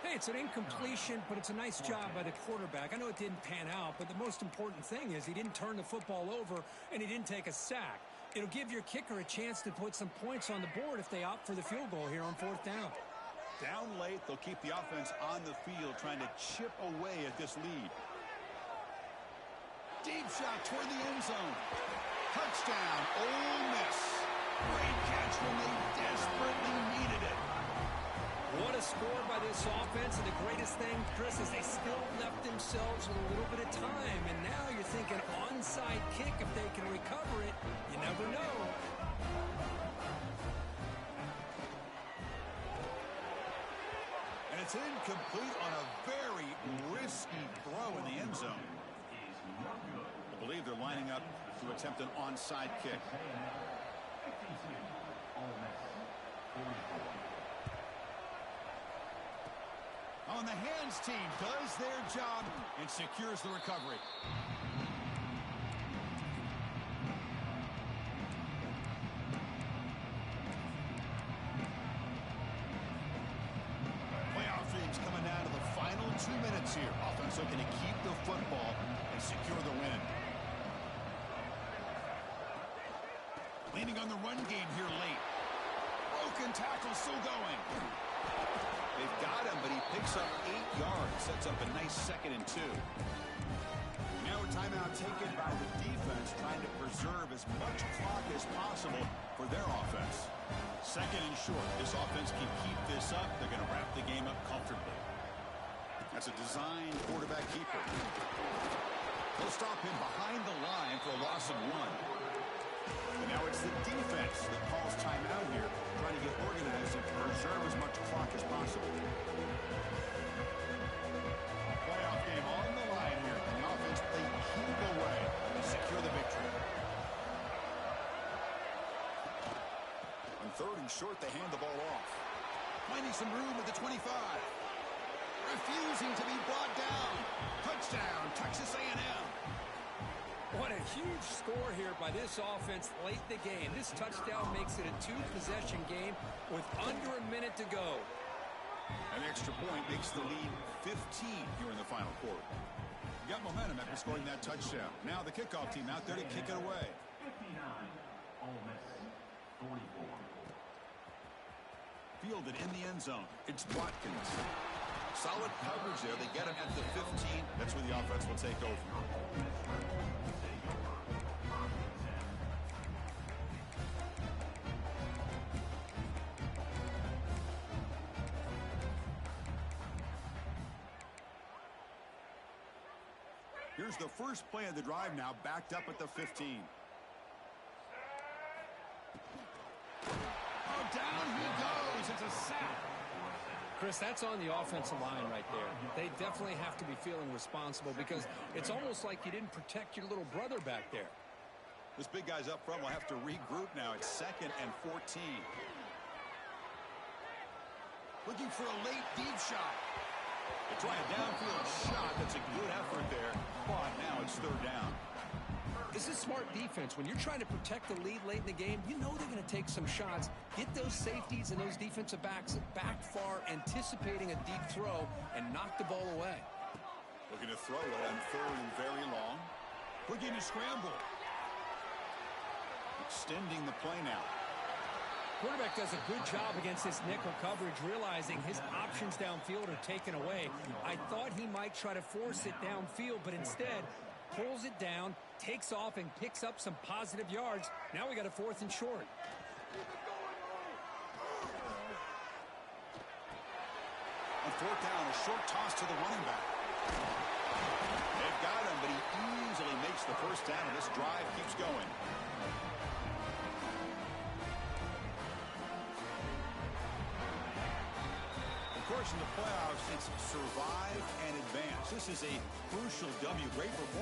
Hey, it's an incompletion, but it's a nice job by the quarterback. I know it didn't pan out, but the most important thing is he didn't turn the football over and he didn't take a sack. It'll give your kicker a chance to put some points on the board if they opt for the field goal here on 4th down. Down late, they'll keep the offense on the field trying to chip away at this lead. Deep shot toward the end zone. Touchdown, Ole Miss. Great catch when they desperately needed it. What a score by this offense, and the greatest thing, Chris, is they still left themselves with a little bit of time, and now you're thinking onside kick if they can recover it. You never know. And it's incomplete on a very risky throw in the end zone. I believe they're lining up to attempt an onside kick. On the hands team does their job and secures the recovery. Playoff dreams coming down to the final 2 minutes here. Offense looking to keep the football and secure the win. Leaning on the run game here late. Broken tackle still going. They've got him, but he picks up 8 yards. Sets up a nice 2nd and 2. Now a timeout taken by the defense, trying to preserve as much clock as possible for their offense. 2nd and short. This offense can keep this up. They're going to wrap the game up comfortably. That's a designed quarterback keeper. They'll stop him behind the line for a loss of 1. And now it's the defense that calls timeout here, trying to get organized and preserve as much clock as possible. Playoff game on the line here. The offense played keep away to secure the victory. On 3rd and short, they hand the ball off. Finding some room at the 25. Refusing to be brought down. Touchdown, Texas A&M. What a huge score here by this offense late in the game. This touchdown makes it a 2-possession game with under a minute to go. An extra point makes the lead 15 here in the final quarter. You got momentum after scoring that touchdown. Now the kickoff team out there to kick it away. 59, Ole Miss, 44. Fielded in the end zone. It's Watkins. Solid coverage there. They get him at the 15. That's where the offense will take over. Here's the first play of the drive now, backed up at the 15. Oh, down he goes. It's a sack. Chris, that's on the offensive line right there. They definitely have to be feeling responsible because it's almost like you didn't protect your little brother back there. This big guy's up front will have to regroup now. It's 2nd and 14. Looking for a late deep shot. They try a downfield shot. That's a good effort there. But now it's 3rd down. This is smart defense. When you're trying to protect the lead late in the game, you know they're going to take some shots. Get those safeties and those defensive backs back far, anticipating a deep throw, and knock the ball away. Looking to throw it on 3rd and very long. Looking to scramble. Extending the play now. Quarterback does a good job against this nickel coverage, realizing his options downfield are taken away. I thought he might try to force it downfield, but instead pulls it down, takes off, and picks up some positive yards. Now we got a 4th and short. On 4th down, a short toss to the running back. They've got him, but he easily makes the first down, and this drive keeps going. Of course, in the playoffs, it's survive and advance. This is a crucial W. Great performance.